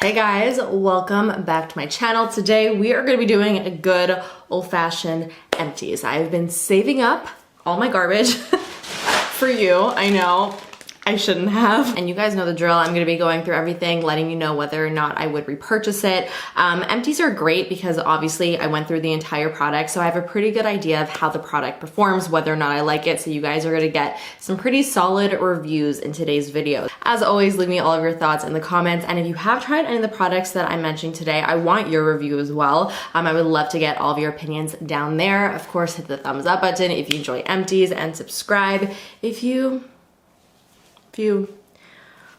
Hey guys, welcome back to my channel. Today we are going to be doing a good old-fashioned empties. I've been saving up all my garbage for you. I know I shouldn't have. And you guys know the drill. I'm going to be going through everything, letting you know whether or not I would repurchase it. Empties are great because obviously I went through the entire product, so I have a pretty good idea of how the product performs, whether or not I like it. So you guys are going to get some pretty solid reviews in today's video. As always, leave me all of your thoughts in the comments. And if you have tried any of the products that I'm mentioning today, I want your review as well. I would love to get all of your opinions down there. Of course, hit the thumbs up button if you enjoy empties, and subscribe if you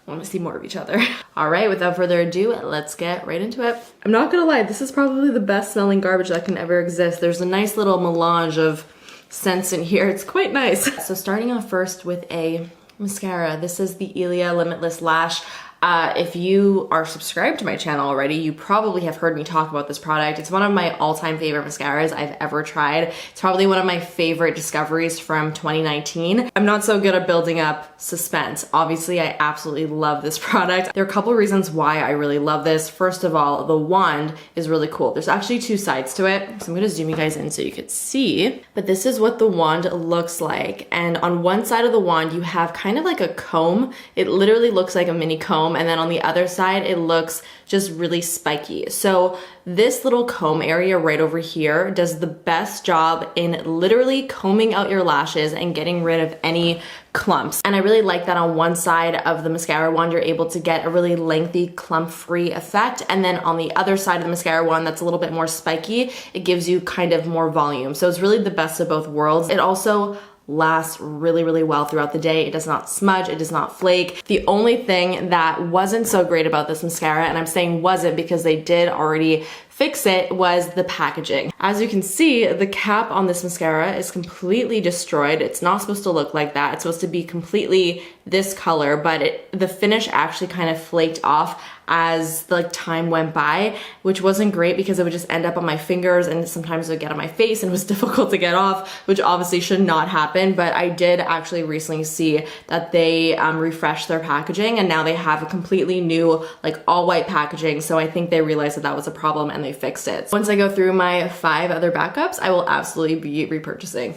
want to see more of each other. All right, without further ado, let's get right into it. I'm not gonna lie, this is probably the best smelling garbage that can ever exist. There's a nice little melange of scents in here. It's quite nice. So starting off first with a mascara. This is the Ilia Limitless Lash. If you are subscribed to my channel already, you probably have heard me talk about this product. It's one of my all-time favorite mascaras I've ever tried. It's probably one of my favorite discoveries from 2019. I'm not so good at building up suspense. Obviously, I absolutely love this product. There are a couple reasons why I really love this. First of all, the wand is really cool. There's actually two sides to it, so I'm gonna zoom you guys in so you could see. But this is what the wand looks like. And on one side of the wand, you have kind of like a comb. It literally looks like a mini comb. And then on the other side, it looks just really spiky. So this little comb area right over here does the best job in literally combing out your lashes and getting rid of any clumps. And I really like that on one side of the mascara wand, you're able to get a really lengthy clump-free effect. And then on the other side of the mascara wand that's a little bit more spiky, it gives you kind of more volume. So it's really the best of both worlds. It also lasts really well throughout the day. It does not smudge, it does not flake. The only thing that wasn't so great about this mascara, and I'm saying wasn't because they did already fix it, was the packaging. As you can see, the cap on this mascara is completely destroyed. It's not supposed to look like that. It's supposed to be completely this color, but the finish actually kind of flaked off as time went by, which wasn't great because it would just end up on my fingers and sometimes it would get on my face and it was difficult to get off, which obviously should not happen. But I did actually recently see that they refreshed their packaging and now they have a completely new all white packaging. So I think they realized that that was a problem and they fixed it. Once I go through my 5 other backups, I will absolutely be repurchasing.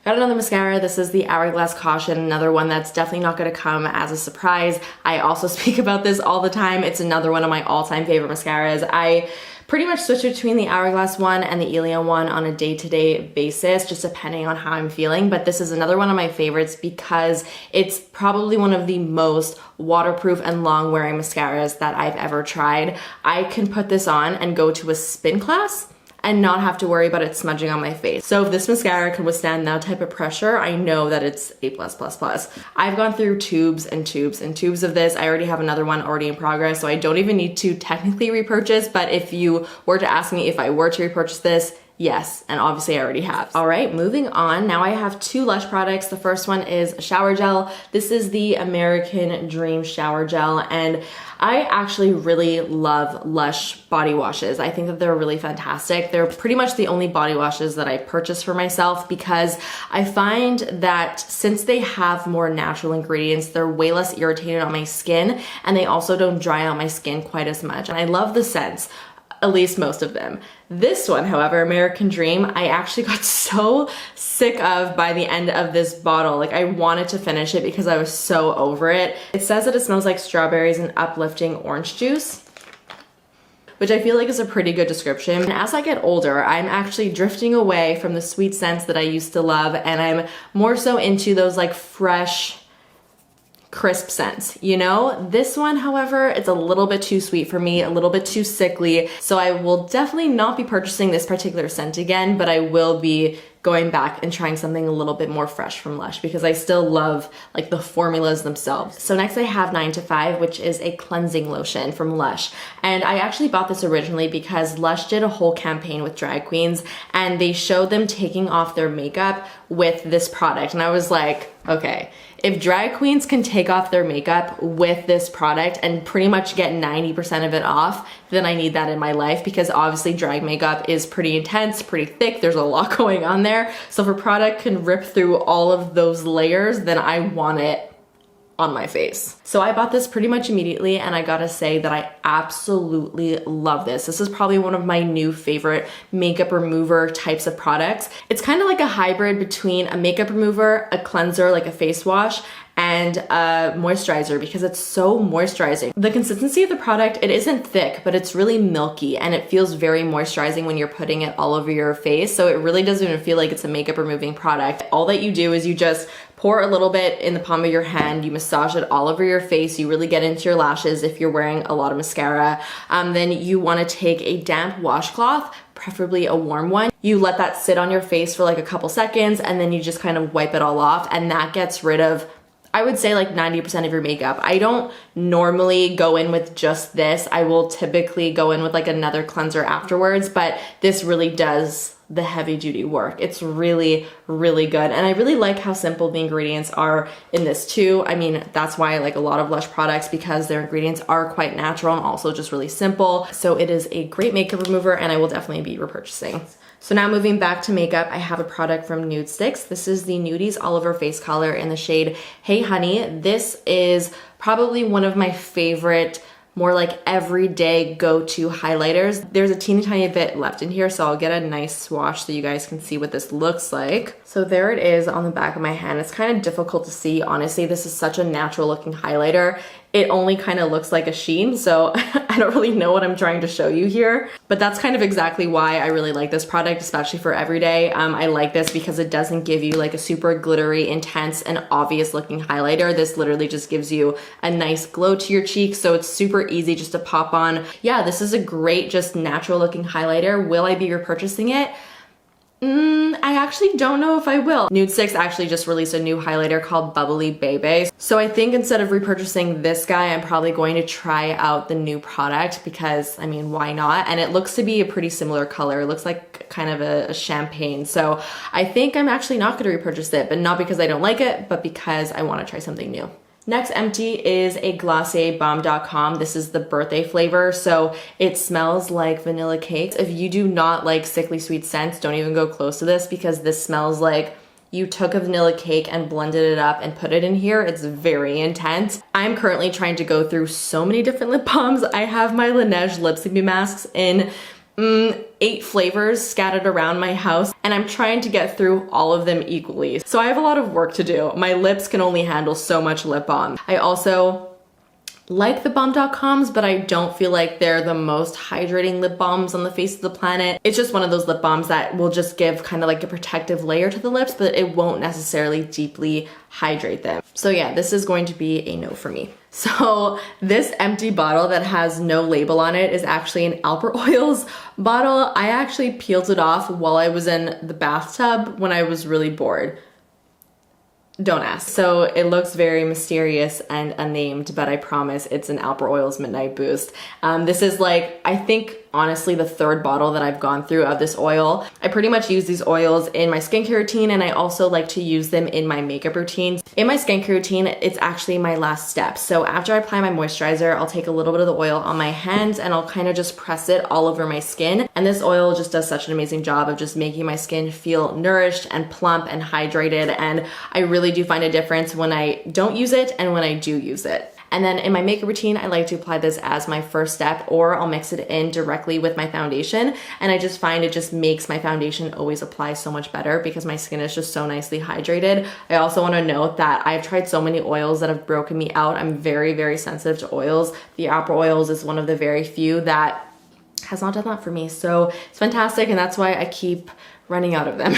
Got another mascara. This is the Hourglass Caution, another one that's definitely not going to come as a surprise. I also speak about this all the time. It's another one of my all-time favorite mascaras. I pretty much switch between the Hourglass one and the Ilia one on a day-to-day basis, just depending on how I'm feeling. But this is another one of my favorites because it's probably one of the most waterproof and long-wearing mascaras that I've ever tried. I can put this on and go to a spin class and not have to worry about it smudging on my face. So if this mascara can withstand that type of pressure, I know that it's A+++. I've gone through tubes and tubes and tubes of this. I already have another one already in progress, so I don't even need to technically repurchase, but if you were to ask me if I were to repurchase this, yes, and obviously I already have. All right, moving on. Now I have 2 Lush products. The first one is a shower gel. This is the American Dream Shower Gel, and I actually really love Lush body washes. I think that they're really fantastic. They're pretty much the only body washes that I purchase for myself because I find that since they have more natural ingredients, they're way less irritated on my skin, and they also don't dry out my skin quite as much. And I love the scents, at least most of them. This one, however, American Dream, I actually got so sick of by the end of this bottle. I wanted to finish it because I was so over it. It says that it smells like strawberries and uplifting orange juice, which I feel like is a pretty good description. And as I get older, I'm actually drifting away from the sweet scents that I used to love, and I'm more so into those fresh, crisp scents, you know? This one, however, it's a little bit too sweet for me, a little bit too sickly, so I will definitely not be purchasing this particular scent again, but I will be going back and trying something a little bit more fresh from Lush because I still love the formulas themselves. So next I have 9 to 5, which is a cleansing lotion from Lush. And I actually bought this originally because Lush did a whole campaign with drag queens and they showed them taking off their makeup with this product. And I was like, okay, if drag queens can take off their makeup with this product and pretty much get 90% of it off, then I need that in my life because obviously drag makeup is pretty intense, pretty thick, there's a lot going on there. So if a product can rip through all of those layers, then I want it on my face. So I bought this pretty much immediately, and I gotta say that I absolutely love this. This is probably one of my new favorite makeup remover types of products. It's kind of like a hybrid between a makeup remover, a cleanser, like a face wash, and a moisturizer because it's so moisturizing. The consistency of the product, it isn't thick, but it's really milky and it feels very moisturizing when you're putting it all over your face. So it really doesn't even feel like it's a makeup removing product. All that you do is you just pour a little bit in the palm of your hand, you massage it all over your face, you really get into your lashes if you're wearing a lot of mascara. Then you wanna take a damp washcloth, preferably a warm one. You let that sit on your face for like a couple seconds and then you just kind of wipe it all off, and that gets rid of, I would say, like 90% of your makeup. I don't normally go in with just this. I will typically go in with like another cleanser afterwards, but this really does the heavy duty work. It's really, really good. And I really like how simple the ingredients are in this too. I mean, that's why I like a lot of Lush products, because their ingredients are quite natural and also just really simple. So it is a great makeup remover and I will definitely be repurchasing. So now moving back to makeup, I have a product from Nude Sticks. This is the Nudies All Over Face Color in the shade Hey Honey. This is probably one of my favorite, more like everyday go-to highlighters. There's a teeny tiny bit left in here, so I'll get a nice swatch so you guys can see what this looks like. So there it is on the back of my hand. It's kind of difficult to see, honestly. This is such a natural looking highlighter. It only kind of looks like a sheen, so I don't really know what I'm trying to show you here. But that's kind of exactly why I really like this product, especially for everyday. I like this because it doesn't give you like a super glittery, intense, and obvious looking highlighter. This literally just gives you a nice glow to your cheeks, so it's super easy just to pop on. Yeah, this is a great, just natural looking highlighter. Will I be repurchasing it? I actually don't know if I will. Nude Sticks actually just released a new highlighter called Bubbly Bebe. So I think instead of repurchasing this guy, I'm probably going to try out the new product because, I mean, why not? And it looks to be a pretty similar color. It looks like kind of a champagne. So I think I'm actually not going to repurchase it, but not because I don't like it, but because I want to try something new. Next empty is a Glossier Bomb.com. This is the birthday flavor, so it smells like vanilla cake. If you do not like sickly sweet scents, don't even go close to this because this smells like you took a vanilla cake and blended it up and put it in here. It's very intense. I'm currently trying to go through so many different lip balms. I have my Laneige lip sleeping masks in 8 flavors scattered around my house, and I'm trying to get through all of them equally. So I have a lot of work to do. My lips can only handle so much lip balm. I also like the Bomb.coms, but I don't feel like they're the most hydrating lip balms on the face of the planet. It's just one of those lip balms that will just give kind of like a protective layer to the lips, but it won't necessarily deeply hydrate them. So yeah, this is going to be a no for me. So this empty bottle that has no label on it is actually an Alper Oils bottle. I actually peeled it off while I was in the bathtub when I was really bored. Don't ask. So it looks very mysterious and unnamed, but I promise it's an Alper Oils Midnight Boost. This is like, I think honestly the 3rd bottle that I've gone through of this oil. I pretty much use these oils in my skincare routine, and I also like to use them in my makeup routines. In my skincare routine, it's actually my last step. So after I apply my moisturizer, I'll take a little bit of the oil on my hands and I'll kind of just press it all over my skin. And this oil just does such an amazing job of just making my skin feel nourished and plump and hydrated. And I really do find a difference when I don't use it and when I do use it. And then in my makeup routine, I like to apply this as my first step, or I'll mix it in directly with my foundation. And I just find it just makes my foundation always apply so much better because my skin is just so nicely hydrated. I also want to note that I've tried so many oils that have broken me out. I'm very, very sensitive to oils. The Alper Oils is one of the very few that has not done that for me. So it's fantastic, and that's why I keep running out of them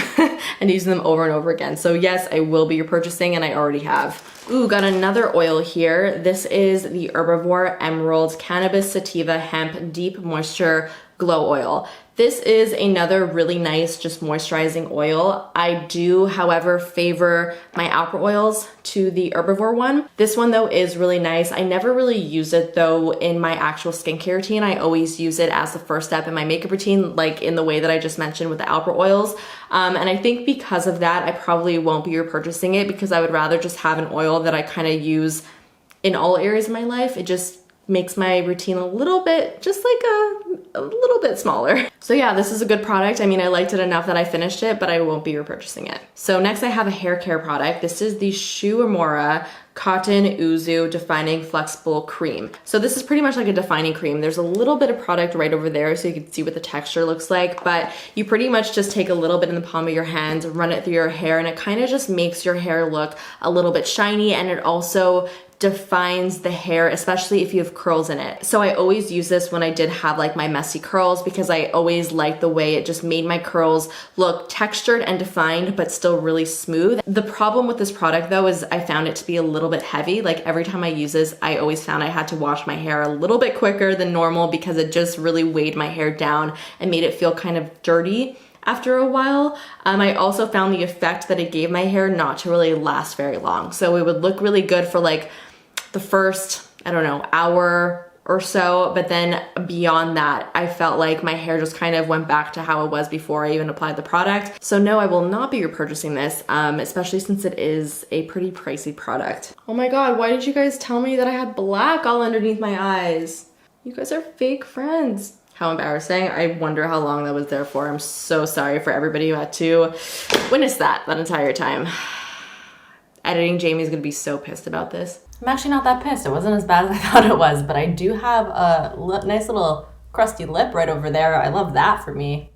and using them over and over again. So yes, I will be repurchasing, and I already have. Ooh, got another oil here. This is the Herbivore Emerald Cannabis Sativa Hemp Deep Moisture Glow Oil. This is another really nice, just moisturizing oil. I do, however, favor my Alper Oils to the Herbivore one. This one though is really nice. I never really use it though in my actual skincare routine. I always use it as the first step in my makeup routine, like in the way that I just mentioned with the Alper Oils. And I think because of that, I probably won't be repurchasing it because I would rather just have an oil that I kind of use in all areas of my life. It just makes my routine a little bit, just like a little bit smaller. So yeah, this is a good product. I mean, I liked it enough that I finished it, but I won't be repurchasing it. So next I have a hair care product. This is the uemura Cotton Uzu Defining Flexible Cream. So this is pretty much like a defining cream. There's a little bit of product right over there so you can see what the texture looks like, but you pretty much just take a little bit in the palm of your hand, run it through your hair, and it kind of just makes your hair look a little bit shiny, and it also defines the hair, especially if you have curls in it. So I always use this when I did have like my messy curls, because I always liked the way it just made my curls look textured and defined, but still really smooth. The problem with this product though is I found it to be a little bit heavy. Like every time I use this, I always found I had to wash my hair a little bit quicker than normal because it just really weighed my hair down and made it feel kind of dirty after a while. I also found the effect that it gave my hair not to really last very long. So it would look really good for like the first, I don't know, hour or so, but then beyond that, I felt like my hair just kind of went back to how it was before I even applied the product. So no, I will not be repurchasing this, especially since it is a pretty pricey product. Oh my God, why did you guys tell me that I had black all underneath my eyes? You guys are fake friends. How embarrassing. I wonder how long that was there for. I'm so sorry for everybody who had to witness that entire time. Editing Jamie's gonna be so pissed about this. I'm actually not that pissed. It wasn't as bad as I thought it was, but I do have a nice little crusty lip right over there. I love that for me.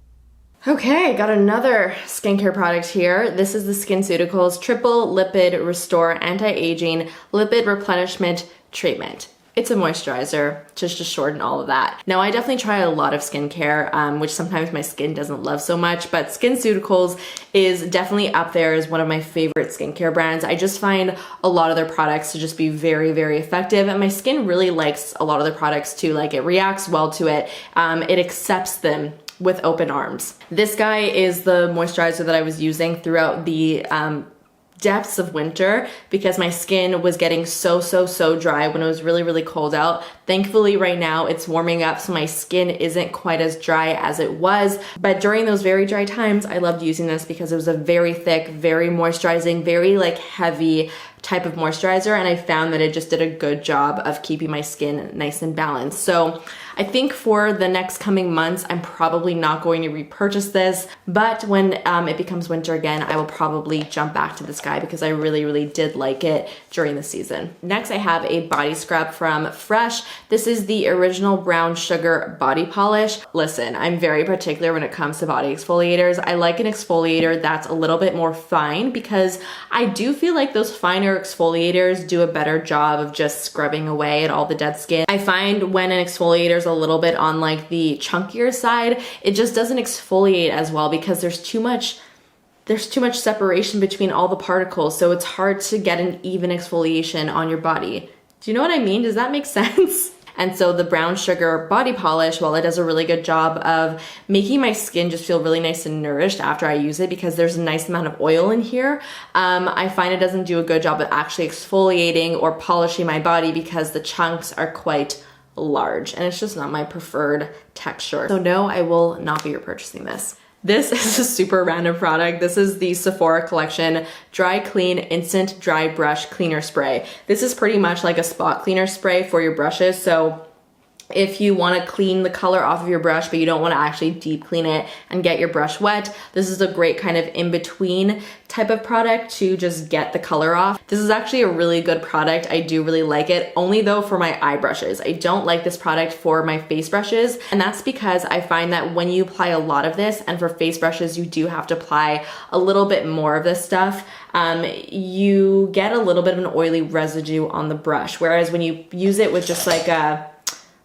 Okay, got another skincare product here. This is the SkinCeuticals Triple Lipid Restore Anti-Aging Lipid Replenishment Treatment. It's a moisturizer, just to shorten all of that. Now, I definitely try a lot of skincare, which sometimes my skin doesn't love so much, but SkinCeuticals is definitely up there as one of my favorite skincare brands. I just find a lot of their products to just be very, very effective, and my skin really likes a lot of their products too. Like, it reacts well to it. It accepts them with open arms. This guy is the moisturizer that I was using throughout the depths of winter because my skin was getting so dry when it was really cold out. Thankfully right now it's warming up, so my skin isn't quite as dry as it was, but during those very dry times I loved using this because it was a very thick, very moisturizing, very like heavy type of moisturizer, and I found that it just did a good job of keeping my skin nice and balanced. So I think for the next coming months, I'm probably not going to repurchase this, but when it becomes winter again, I will probably jump back to this guy because I really did like it during the season. Next, I have a body scrub from Fresh. This is the Original Brown Sugar Body Polish. Listen, I'm very particular when it comes to body exfoliators. I like an exfoliator that's a little bit more fine because I do feel like those finer exfoliators do a better job of just scrubbing away at all the dead skin. I find when an exfoliator is a little bit on like the chunkier side, it just doesn't exfoliate as well because there's too much separation between all the particles, so it's hard to get an even exfoliation on your body. Do you know what I mean? Does that make sense? And so the Brown Sugar Body Polish, while it does a really good job of making my skin just feel really nice and nourished after I use it because there's a nice amount of oil in here, I find it doesn't do a good job of actually exfoliating or polishing my body because the chunks are quite large and it's just not my preferred texture. So no, I will not be repurchasing this. This is a super random product. This is the Sephora Collection Dry Clean Instant Dry Brush Cleaner Spray. This is pretty much like a spot cleaner spray for your brushes. So if you want to clean the color off of your brush, but you don't want to actually deep clean it and get your brush wet, this is a great kind of in-between type of product to just get the color off. This is actually a really good product. I do really like it, only though for my eye brushes. I don't like this product for my face brushes, and that's because I find that when you apply a lot of this, and for face brushes you do have to apply a little bit more of this stuff, you get a little bit of an oily residue on the brush, whereas when you use it with just like a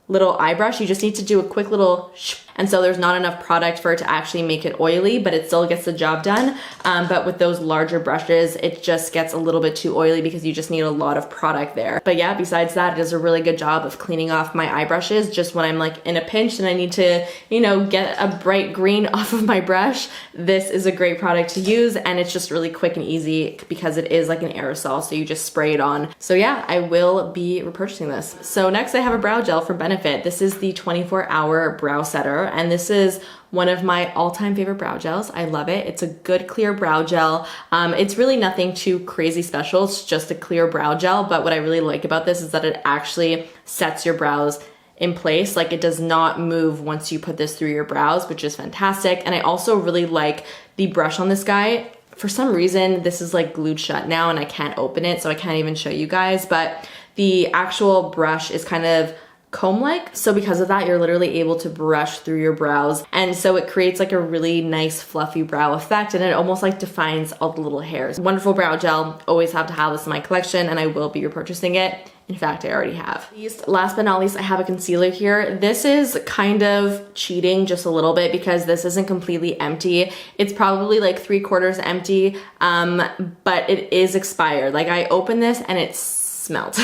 little eye brush, you just need to do a quick little shh, and so there's not enough product for it to actually make it oily, but it still gets the job done. But with those larger brushes, it just gets a little bit too oily because you just need a lot of product there. But yeah, besides that, it does a really good job of cleaning off my eye brushes just when I'm like in a pinch and I need to, you know, get a bright green off of my brush. This is a great product to use, and it's just really quick and easy because it is like an aerosol, so you just spray it on. So yeah, I will be repurchasing this. So next I have a brow gel from Benefit. Benefit. This is the 24-hour brow setter, and this is one of my all-time favorite brow gels. I love it. It's a good clear brow gel. It's really nothing too crazy special. It's just a clear brow gel, but what I really like about this is that it actually sets your brows in place. Like, it does not move once you put this through your brows, which is fantastic. And I also really like the brush on this guy. For some reason, this is like glued shut now and I can't open it, so I can't even show you guys, but the actual brush is kind of comb-like. So because of that, you're literally able to brush through your brows. And so it creates like a really nice fluffy brow effect, and it almost like defines all the little hairs. Wonderful brow gel. Always have to have this in my collection, and I will be repurchasing it. In fact, I already have. Last but not least, I have a concealer here. This is kind of cheating just a little bit because this isn't completely empty. It's probably like 3/4 empty, but it is expired. Like, I opened this and it's smelled,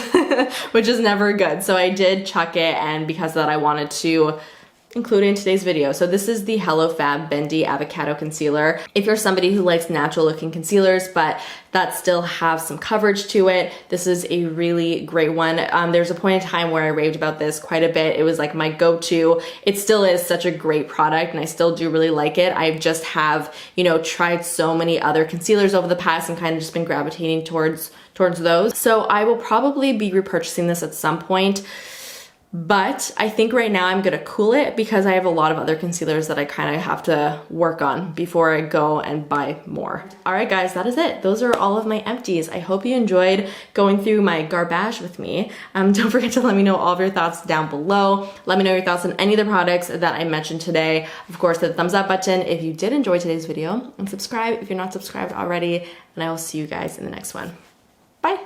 which is never good. So I did chuck it, and because of that, I wanted to include it in today's video. So this is the Hello Fab Bendy Avocado Concealer. If you're somebody who likes natural looking concealers, but that still have some coverage to it, this is a really great one. There's a point in time where I raved about this quite a bit. It was like my go-to. It still is such a great product, and I still do really like it. I just have, you know, tried so many other concealers over the past and kind of just been gravitating towards those. So I will probably be repurchasing this at some point. But I think right now I'm gonna cool it because I have a lot of other concealers that I kind of have to work on before I go and buy more. All right, guys, that is it. Those are all of my empties. I hope you enjoyed going through my garbage with me. Don't forget to let me know all of your thoughts down below. Let me know your thoughts on any of the products that I mentioned today. Of course, hit the thumbs up button if you did enjoy today's video, and subscribe if you're not subscribed already, and I will see you guys in the next one. Bye.